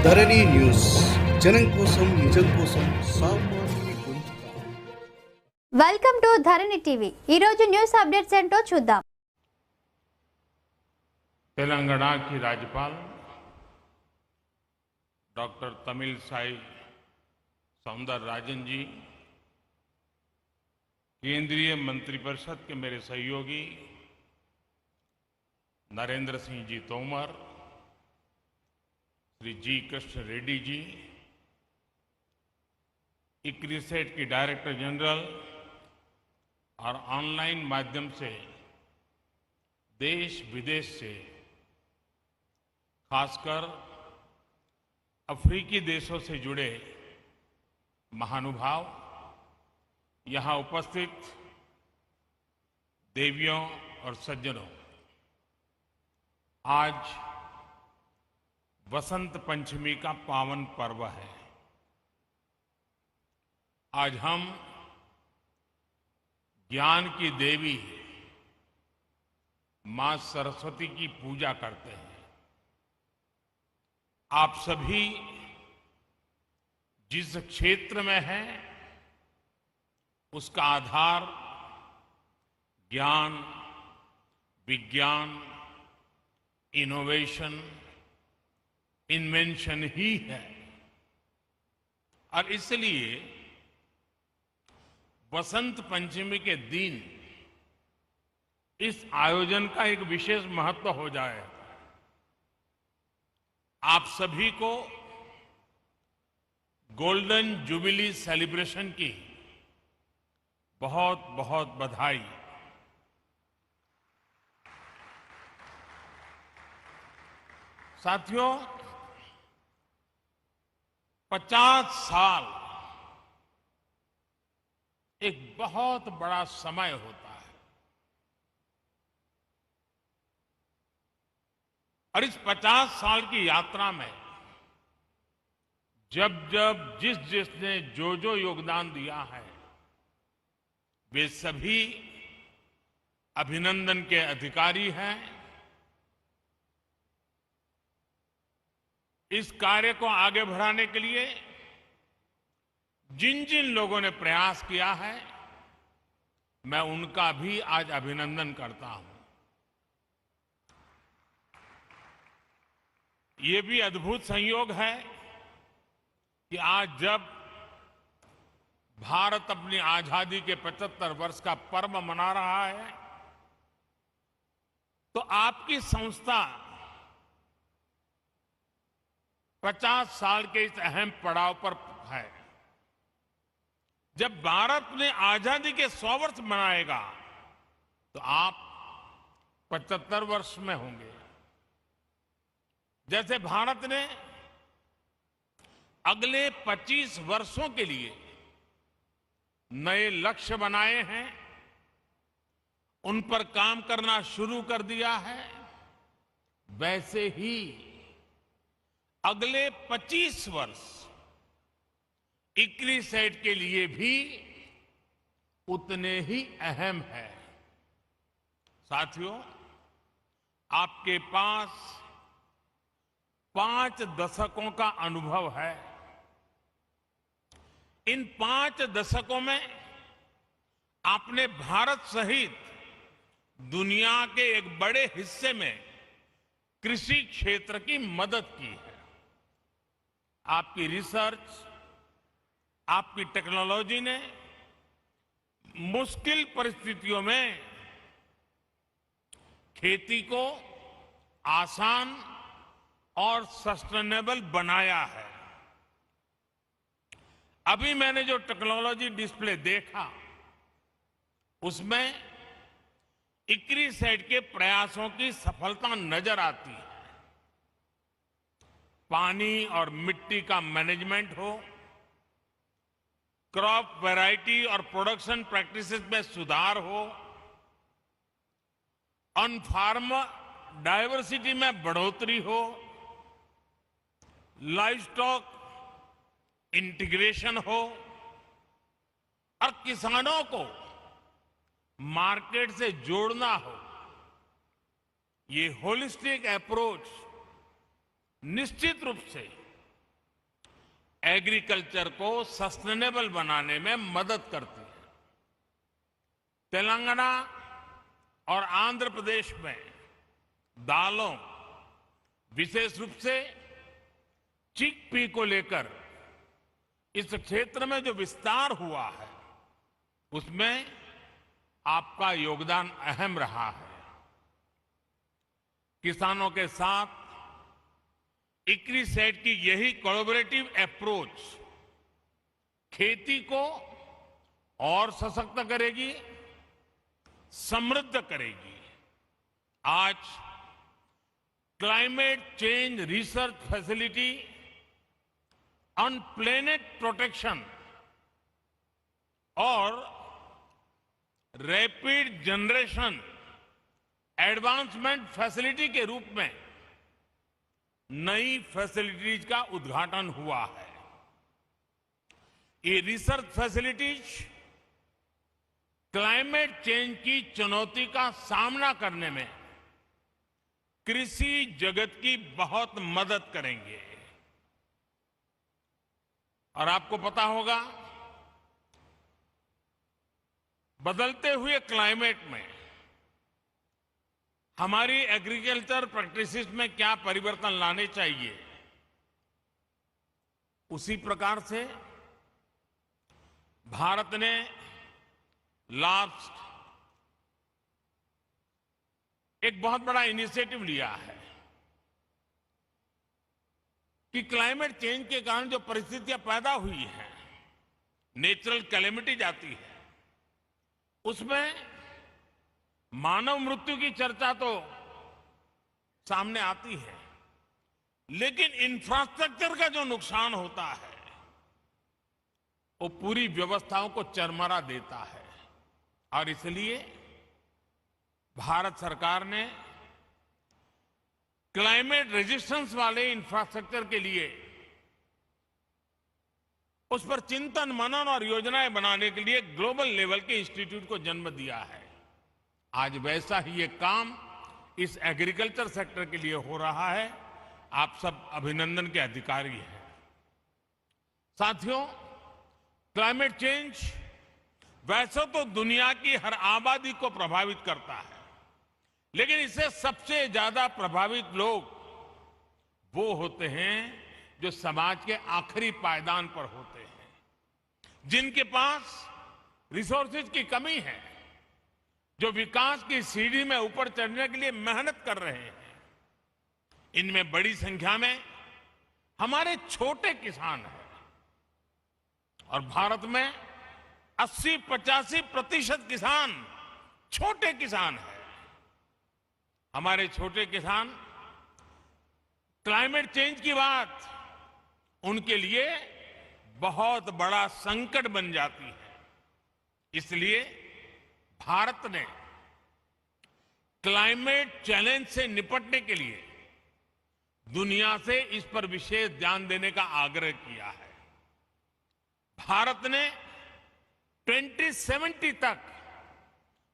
ధరణి news జనం కోసం నిజం కోసం సామాన్య గొంతుక. Welcome to Dharani TV. ఈ రోజు న్యూస్ అప్డేట్స్ ఏంటో చూద్దాం. तेलंगाना की राज्यपाल डॉक्टर तमिलसाई सौंदरराजन जी, केंद्रीय मंत्रिपरिषद के मेरे सहयोगी नरेंद्र सिंह जी तोमर, श्री जी कृष्ण रेड्डी जी, इक्रिसेट की डायरेक्टर जनरल और ऑनलाइन माध्यम से देश विदेश से खासकर अफ्रीकी देशों से जुड़े महानुभाव, यहाँ उपस्थित देवियों और सज्जनों, आज वसंत पंचमी का पावन पर्व है। आज हम ज्ञान की देवी मां सरस्वती की पूजा करते हैं। आप सभी जिस क्षेत्र में हैं उसका आधार ज्ञान, विज्ञान, इनोवेशन, इन्वेंशन ही है और इसलिए वसंत पंचमी के दिन इस आयोजन का एक विशेष महत्व हो जाए। आप सभी को गोल्डन जुबिली सेलिब्रेशन की बहुत बहुत बधाई। साथियों, 50 साल एक बहुत बड़ा समय होता है और इस 50 साल की यात्रा में जब जब जिस जिसने जो योगदान दिया है वे सभी अभिनंदन के अधिकारी हैं। इस कार्य को आगे बढ़ाने के लिए जिन जिन लोगों ने प्रयास किया है मैं उनका भी आज अभिनंदन करता हूं। ये भी अद्भुत संयोग है कि आज जब भारत अपनी आजादी के 75 वर्ष का पर्व मना रहा है तो आपकी संस्था 50 साल के इस अहम पड़ाव पर है। जब भारत ने आजादी के 100 वर्ष मनाएगा तो आप 75 वर्ष में होंगे। जैसे भारत ने अगले 25 वर्षों के लिए नए लक्ष्य बनाए हैं, उन पर काम करना शुरू कर दिया है, वैसे ही अगले 25 वर्ष इक्रिसेट के लिए भी उतने ही अहम है। साथियों, आपके पास 5 दशकों का अनुभव है। इन 5 दशकों में आपने भारत सहित दुनिया के एक बड़े हिस्से में कृषि क्षेत्र की मदद की है। आपकी रिसर्च, आपकी टेक्नोलॉजी ने मुश्किल परिस्थितियों में खेती को आसान और सस्टेनेबल बनाया है। अभी मैंने जो टेक्नोलॉजी डिस्प्ले देखा उसमें इक्रिसेट के प्रयासों की सफलता नजर आती है। पानी और मिट्टी का मैनेजमेंट हो, क्रॉप वैरायटी और प्रोडक्शन प्रैक्टिसेस में सुधार हो, ऑन फार्म डायवर्सिटी में बढ़ोतरी हो, लाइव स्टॉक इंटीग्रेशन हो और किसानों को मार्केट से जोड़ना हो, ये होलिस्टिक अप्रोच निश्चित रूप से एग्रीकल्चर को सस्टेनेबल बनाने में मदद करती है। तेलंगाना और आंध्र प्रदेश में दालों, विशेष रूप से चिकपी को लेकर इस क्षेत्र में जो विस्तार हुआ है, उसमें आपका योगदान अहम रहा है। किसानों के साथ इक्रिसेट की यही कोलैबोरेटिव अप्रोच खेती को और सशक्त करेगी, समृद्ध करेगी। आज climate change research facility on planet protection और रैपिड जनरेशन एडवांसमेंट फैसिलिटी के रूप में नई फैसिलिटीज का उद्घाटन हुआ है। ये रिसर्च फैसिलिटीज क्लाइमेट चेंज की चुनौती का सामना करने में कृषि जगत की बहुत मदद करेंगे। और आपको पता होगा, बदलते हुए क्लाइमेट में हमारी एग्रीकल्चर प्रैक्टिसेस में क्या परिवर्तन लाने चाहिए, उसी प्रकार से भारत ने लास्ट एक बहुत बड़ा इनिशिएटिव लिया है कि क्लाइमेट चेंज के कारण जो परिस्थितियां पैदा हुई हैं, नेचुरल कैलेमिटीज आती है, उसमें मानव मृत्यु की चर्चा तो सामने आती है, लेकिन इंफ्रास्ट्रक्चर का जो नुकसान होता है वो पूरी व्यवस्थाओं को चरमरा देता है। और इसलिए भारत सरकार ने क्लाइमेट रेजिस्टेंस वाले इंफ्रास्ट्रक्चर के लिए उस पर चिंतन मनन और योजनाएं बनाने के लिए ग्लोबल लेवल के इंस्टीट्यूट को जन्म दिया है। आज वैसा ही एक काम इस एग्रीकल्चर सेक्टर के लिए हो रहा है। आप सब अभिनंदन के अधिकारी हैं। साथियों, क्लाइमेट चेंज वैसे तो दुनिया की हर आबादी को प्रभावित करता है, लेकिन इससे सबसे ज्यादा प्रभावित लोग वो होते हैं जो समाज के आखिरी पायदान पर होते हैं, जिनके पास रिसोर्सेज की कमी है, जो विकास की सीढ़ी में ऊपर चढ़ने के लिए मेहनत कर रहे हैं। इनमें बड़ी संख्या में हमारे छोटे किसान हैं और भारत में 80-85% किसान छोटे किसान हैं। हमारे छोटे किसान क्लाइमेट चेंज की बात उनके लिए बहुत बड़ा संकट बन जाती है। इसलिए भारत ने क्लाइमेट चैलेंज से निपटने के लिए दुनिया से इस पर विशेष ध्यान देने का आग्रह किया है। भारत ने 2070 तक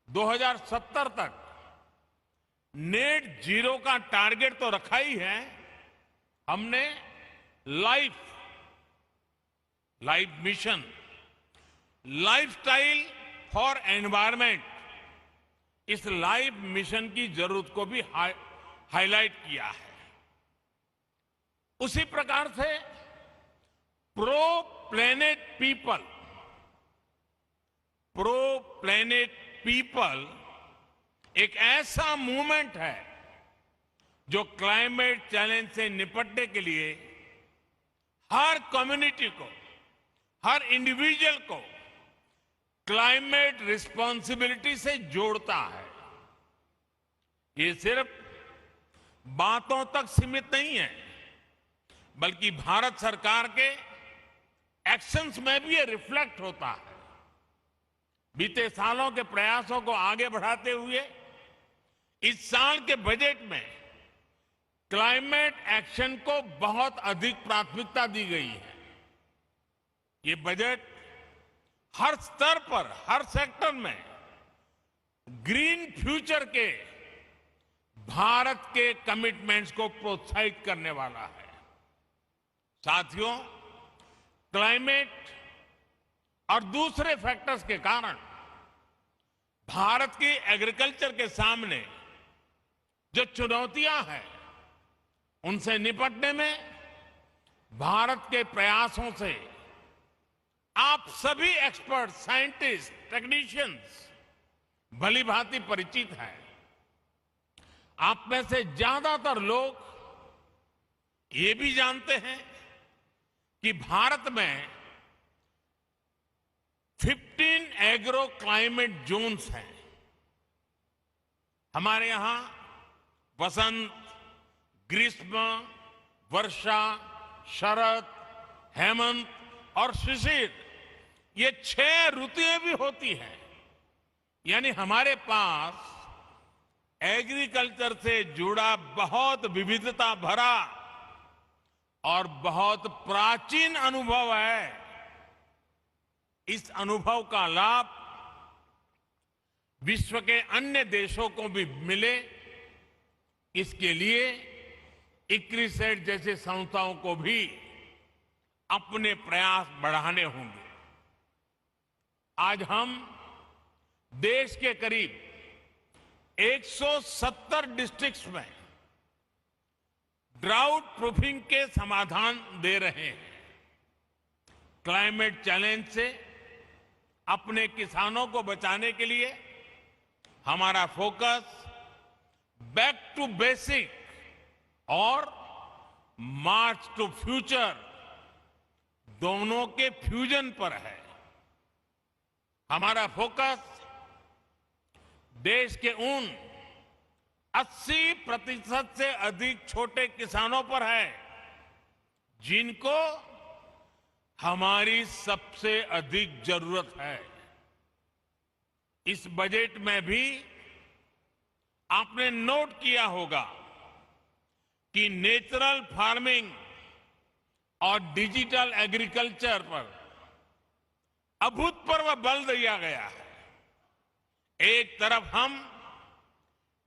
2070 तक नेट जीरो का टारगेट तो रखा ही है। हमने life mission, lifestyle for environment, इस लाइफ मिशन की जरूरत को भी हाईलाइट किया है। उसी प्रकार से प्रो प्लेनेट पीपल एक ऐसा मूवमेंट है जो क्लाइमेट चैलेंज से निपटने के लिए हर कम्युनिटी को, हर इंडिविजुअल को क्लाइमेट रिस्पॉन्सिबिलिटी से जोड़ता है। ये सिर्फ बातों तक सीमित नहीं है, बल्कि भारत सरकार के एक्शंस में भी ये रिफ्लेक्ट होता है। बीते सालों के प्रयासों को आगे बढ़ाते हुए इस साल के बजट में क्लाइमेट एक्शन को बहुत अधिक प्राथमिकता दी गई है। ये बजट हर स्तर पर, हर सेक्टर में ग्रीन फ्यूचर के भारत के कमिटमेंट्स को प्रोत्साहित करने वाला है। साथियों, क्लाइमेट और दूसरे फैक्टर्स के कारण भारत की एग्रीकल्चर के सामने जो चुनौतियां हैं उनसे निपटने में भारत के प्रयासों से आप सभी एक्सपर्ट, साइंटिस्ट, टेक्नीशियंस भली भांति परिचित हैं। आप में से ज्यादातर लोग ये भी जानते हैं कि भारत में 15 एग्रो क्लाइमेट जोन्स हैं। हमारे यहां वसंत, ग्रीष्म, वर्षा, शरद, हेमंत और शिशिर, ये 6 ऋतुएं भी होती हैं। यानी हमारे पास एग्रीकल्चर से जुड़ा बहुत विविधता भरा और बहुत प्राचीन अनुभव है। इस अनुभव का लाभ विश्व के अन्य देशों को भी मिले, इसके लिए इक्रिसेट जैसे संस्थाओं को भी अपने प्रयास बढ़ाने होंगे। आज हम देश के करीब 170 डिस्ट्रिक्ट्स में ड्राउट प्रूफिंग के समाधान दे रहे हैं। क्लाइमेट चैलेंज से अपने किसानों को बचाने के लिए हमारा फोकस बैक टू बेसिक और मार्च टू फ्यूचर दोनों के फ्यूजन पर है। हमारा फोकस देश के उन 80% से अधिक छोटे किसानों पर है जिनको हमारी सबसे अधिक जरूरत है। इस बजट में भी आपने नोट किया होगा कि नेचुरल फार्मिंग और डिजिटल एग्रीकल्चर पर अभूतपूर्व बल दिया गया है। एक तरफ हम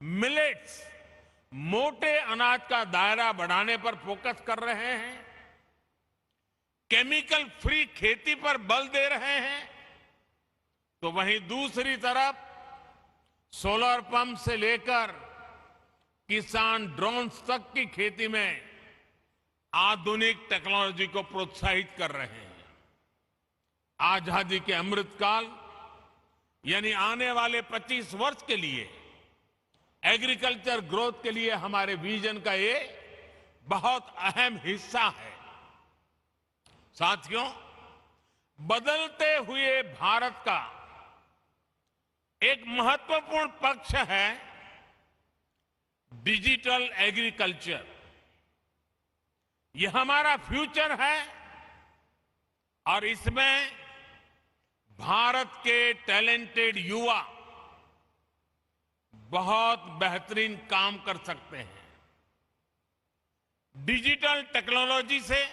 मिलेट्स, मोटे अनाज का दायरा बढ़ाने पर फोकस कर रहे हैं, केमिकल फ्री खेती पर बल दे रहे हैं, तो वहीं दूसरी तरफ सोलर पंप से लेकर किसान ड्रोन्स तक की खेती में आधुनिक टेक्नोलॉजी को प्रोत्साहित कर रहे हैं। आजादी के अमृतकाल यानी आने वाले 25 वर्ष के लिए एग्रीकल्चर ग्रोथ के लिए हमारे विजन का ये बहुत अहम हिस्सा है। साथियों, बदलते हुए भारत का एक महत्वपूर्ण पक्ष है डिजिटल एग्रीकल्चर। यह हमारा फ्यूचर है और इसमें भारत के टैलेंटेड युवा बहुत बेहतरीन काम कर सकते हैं। डिजिटल टेक्नोलॉजी से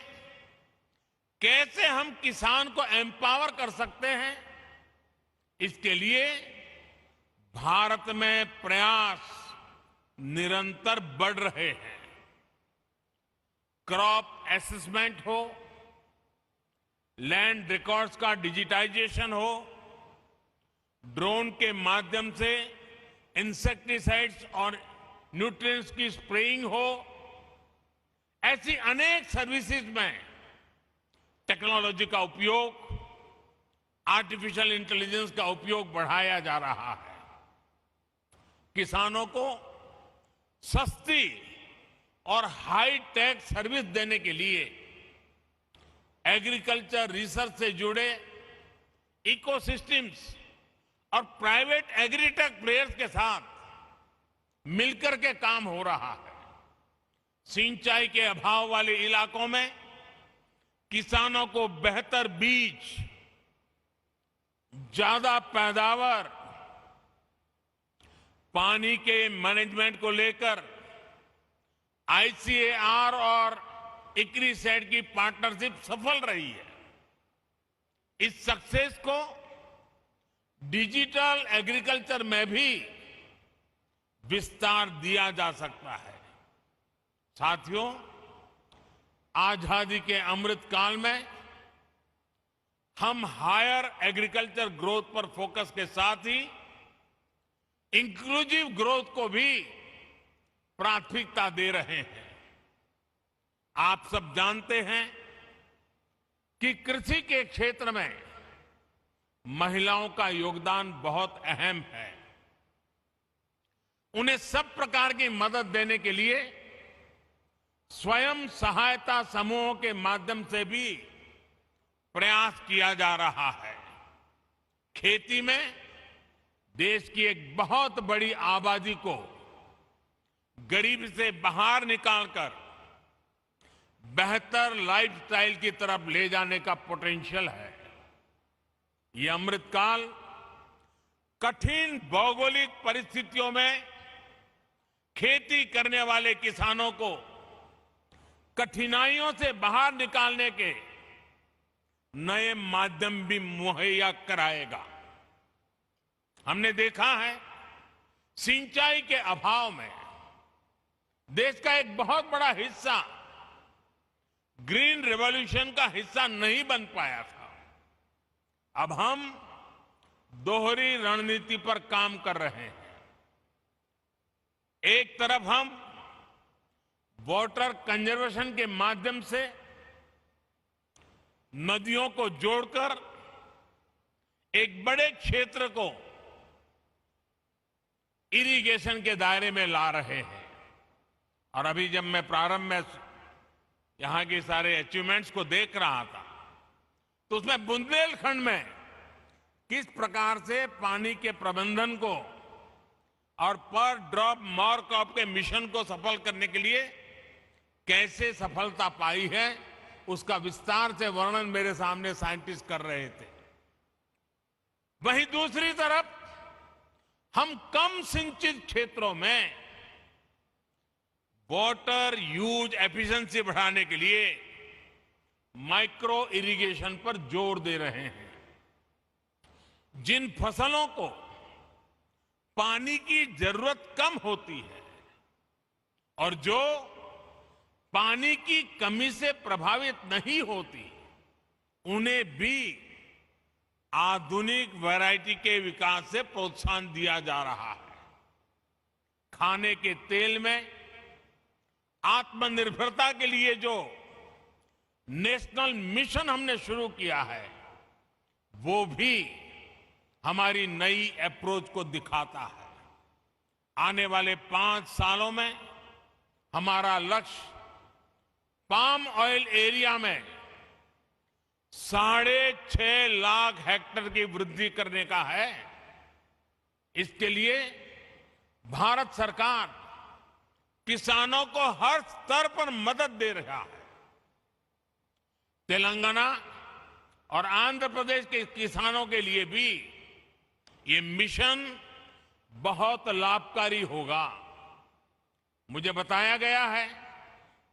कैसे हम किसान को एम्पावर कर सकते हैं, इसके लिए भारत में प्रयास निरंतर बढ़ रहे हैं। क्रॉप असेसमेंट हो, लैंड रिकॉर्ड्स का डिजिटाइजेशन हो, ड्रोन के माध्यम से इंसेक्टिसाइड्स और न्यूट्रिएंट्स की स्प्रेइंग हो, ऐसी अनेक सर्विसेज में टेक्नोलॉजी का उपयोग, आर्टिफिशियल इंटेलिजेंस का उपयोग बढ़ाया जा रहा है। किसानों को सस्ती और हाई टेक सर्विस देने के लिए एग्रीकल्चर रिसर्च से जुड़े इकोसिस्टम्स और प्राइवेट एग्रीटेक प्लेयर्स के साथ मिलकर के काम हो रहा है। सिंचाई के अभाव वाले इलाकों में किसानों को बेहतर बीज, ज्यादा पैदावार, पानी के मैनेजमेंट को लेकर आईसीएआर और इक्रिसेट की पार्टनरशिप सफल रही है। इस सक्सेस को डिजिटल एग्रीकल्चर में भी विस्तार दिया जा सकता है। साथियों, आजादी के अमृत काल में हम हायर एग्रीकल्चर ग्रोथ पर फोकस के साथ ही इंक्लूसिव ग्रोथ को भी प्राथमिकता दे रहे हैं। आप सब जानते हैं कि कृषि के क्षेत्र में महिलाओं का योगदान बहुत अहम है। उन्हें सब प्रकार की मदद देने के लिए स्वयं सहायता समूहों के माध्यम से भी प्रयास किया जा रहा है। खेती में देश की एक बहुत बड़ी आबादी को गरीबी से बाहर निकालकर बेहतर लाइफस्टाइल की तरफ ले जाने का पोटेंशियल है। ये अमृतकाल कठिन भौगोलिक परिस्थितियों में खेती करने वाले किसानों को कठिनाइयों से बाहर निकालने के नए माध्यम भी मुहैया कराएगा। हमने देखा है सिंचाई के अभाव में देश का एक बहुत बड़ा हिस्सा ग्रीन रिवॉल्यूशन का हिस्सा नहीं बन पाया था। अब हम दोहरी रणनीति पर काम कर रहे हैं। एक तरफ हम वाटर कंजर्वेशन के माध्यम से नदियों को जोड़कर एक बड़े क्षेत्र को इरिगेशन के दायरे में ला रहे हैं। और अभी जब मैं प्रारंभ में यहां के सारे अचीवमेंट्स को देख रहा था तो उसमें बुंदेलखंड में किस प्रकार से पानी के प्रबंधन को और पर ड्रॉप मोर क्रॉप के मिशन को सफल करने के लिए कैसे सफलता पाई है उसका विस्तार से वर्णन मेरे सामने साइंटिस्ट कर रहे थे। वहीं दूसरी तरफ हम कम सिंचित क्षेत्रों में वाटर यूज एफिशिएंसी बढ़ाने के लिए माइक्रो इरिगेशन पर जोर दे रहे हैं। जिन फसलों को पानी की जरूरत कम होती है और जो पानी की कमी से प्रभावित नहीं होती, उन्हें भी आधुनिक वैरायटी के विकास से प्रोत्साहन दिया जा रहा है। खाने के तेल में आत्मनिर्भरता के लिए जो नेशनल मिशन हमने शुरू किया है वो भी हमारी नई अप्रोच को दिखाता है। आने वाले 5 सालों में हमारा लक्ष्य पाम ऑयल एरिया में 6.5 लाख हेक्टेयर की वृद्धि करने का है। इसके लिए भारत सरकार किसानों को हर स्तर पर मदद दे रहा है। तेलंगाना और आंध्र प्रदेश के किसानों के लिए भी ये मिशन बहुत लाभकारी होगा। मुझे बताया गया है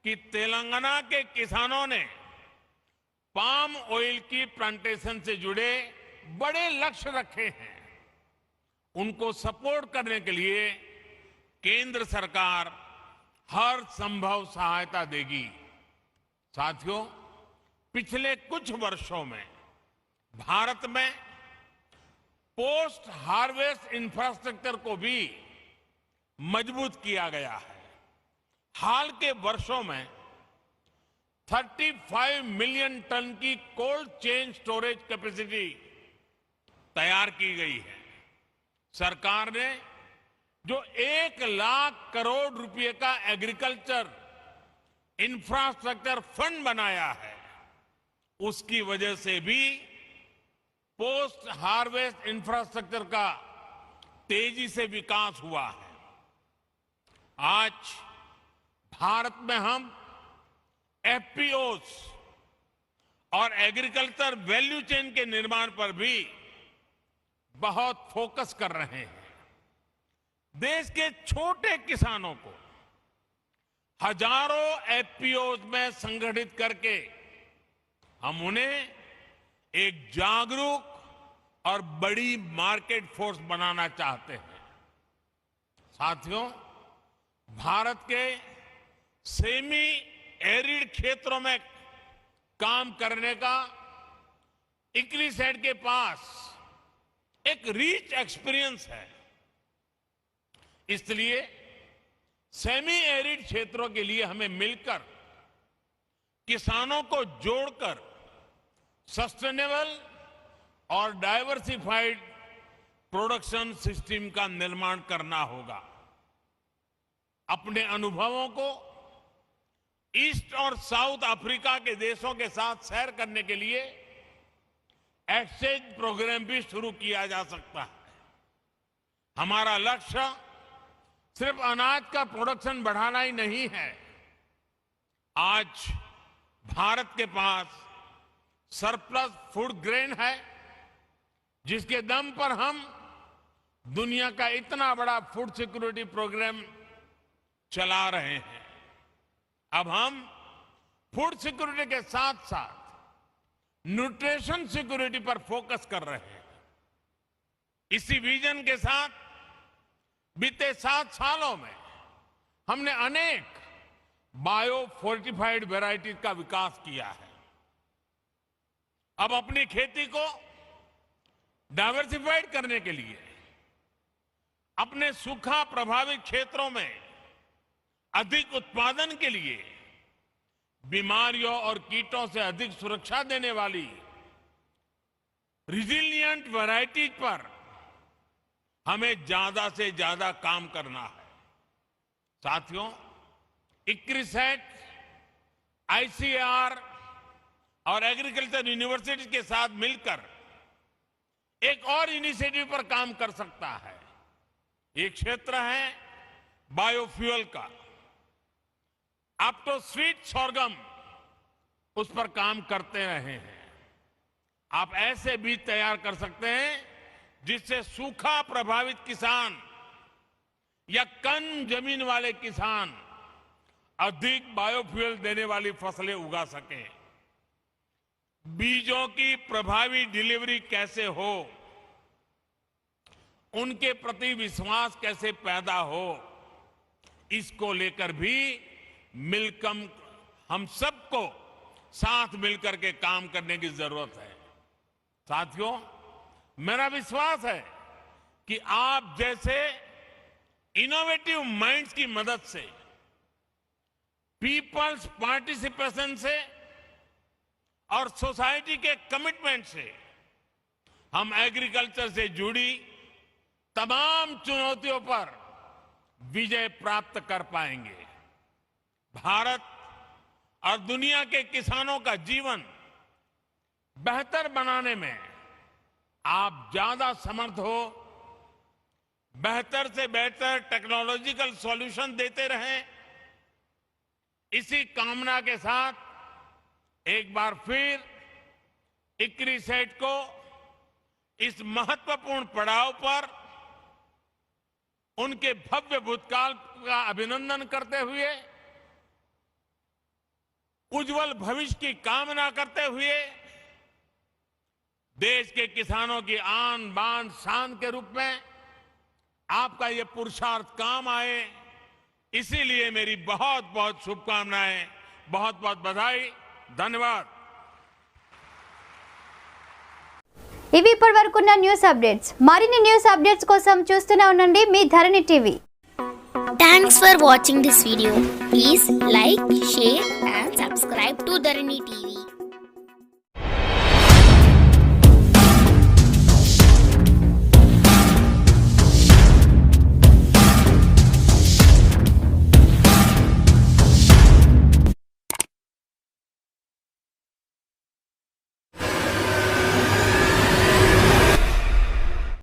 कि तेलंगाना के किसानों ने पाम ऑयल की प्लांटेशन से जुड़े बड़े लक्ष्य रखे हैं। उनको सपोर्ट करने के लिए केंद्र सरकार हर संभव सहायता देगी। साथियों, पिछले कुछ वर्षों में भारत में पोस्ट हार्वेस्ट इंफ्रास्ट्रक्चर को भी मजबूत किया गया है। हाल के वर्षों में 35 मिलियन टन की कोल्ड चेन स्टोरेज कैपेसिटी तैयार की गई है। सरकार ने जो 1 लाख करोड़ रुपए का एग्रीकल्चर इंफ्रास्ट्रक्चर फंड बनाया है, उसकी वजह से भी पोस्ट हार्वेस्ट इंफ्रास्ट्रक्चर का तेजी से विकास हुआ है। आज भारत में हम एफपीओस और एग्रीकल्चर वैल्यू चेन के निर्माण पर भी बहुत फोकस कर रहे हैं। देश के छोटे किसानों को हजारों एफपीओस में संगठित करके हम उन्हें एक जागरूक और बड़ी मार्केट फोर्स बनाना चाहते हैं। साथियों, भारत के सेमी एरिड क्षेत्रों में काम करने का इक्रिसेट के पास एक रिच एक्सपीरियंस है, इसलिए सेमी एरिड क्षेत्रों के लिए हमें मिलकर किसानों को जोड़कर सस्टेनेबल और डाइवर्सिफाइड प्रोडक्शन सिस्टम का निर्माण करना होगा। अपने अनुभवों को ईस्ट और साउथ अफ्रीका के देशों के साथ शेयर करने के लिए एक्सचेंज प्रोग्राम भी शुरू किया जा सकता है। हमारा लक्ष्य सिर्फ अनाज का प्रोडक्शन बढ़ाना ही नहीं है। आज भारत के पास सरप्लस फूड ग्रेन है, जिसके दम पर हम दुनिया का इतना बड़ा फूड सिक्योरिटी प्रोग्राम चला रहे हैं। अब हम फूड सिक्योरिटी के साथ साथ न्यूट्रिशन सिक्योरिटी पर फोकस कर रहे हैं। इसी विजन के साथ बीते 7 सालों में हमने अनेक बायो फोर्टिफाइड वैरायटीज का विकास किया है। अब अपनी खेती को डाइवर्सिफाइड करने के लिए अपने सूखा प्रभावित क्षेत्रों में अधिक उत्पादन के लिए बीमारियों और कीटों से अधिक सुरक्षा देने वाली रिजिलिएंट वैरायटीज पर हमें ज्यादा से ज्यादा काम करना है। साथियों, इक्रिसेट, आईसीएआर और एग्रीकल्चर यूनिवर्सिटी के साथ मिलकर एक और इनिशिएटिव पर काम कर सकता है। ये क्षेत्र है बायोफ्यूल का। आप तो स्वीट सोरगम उस पर काम करते रहे हैं। आप ऐसे बीज तैयार कर सकते हैं जिससे सूखा प्रभावित किसान या कम जमीन वाले किसान अधिक बायोफ्यूल देने वाली फसलें उगा सकें। बीजों की प्रभावी डिलीवरी कैसे हो, उनके प्रति विश्वास कैसे पैदा हो, इसको लेकर भी मिलकर हम सबको साथ मिलकर के काम करने की जरूरत है। साथियों, मेरा विश्वास है कि आप जैसे इनोवेटिव माइंड्स की मदद से, पीपल्स पार्टिसिपेशन से और सोसाइटी के कमिटमेंट से हम एग्रीकल्चर से जुड़ी तमाम चुनौतियों पर विजय प्राप्त कर पाएंगे। भारत और दुनिया के किसानों का जीवन बेहतर बनाने में आप ज्यादा समर्थ हो, बेहतर से बेहतर टेक्नोलॉजिकल सॉल्यूशन देते रहें। इसी कामना के साथ एक बार फिर इक्रिसेट को इस महत्वपूर्ण पड़ाव पर उनके भव्य भूतकाल का अभिनंदन करते हुए, उज्जवल भविष्य की कामना करते हुए, देश के किसानों की आन बान शान के रूप में आपका ये पुरुषार्थ काम आए, इसीलिए मेरी बहुत बहुत शुभकामनाएं, बहुत बहुत बधाई, धन्यवाद। ఇవి ఇప్పటి వరకున్న న్యూస్ అప్డేట్స్. మరిన్ని న్యూస్ అప్డేట్స్ కోసం చూస్తూనే ఉండండి మీ ధరణి TV. Thanks for watching this video. Please like, share and subscribe to Dharani TV.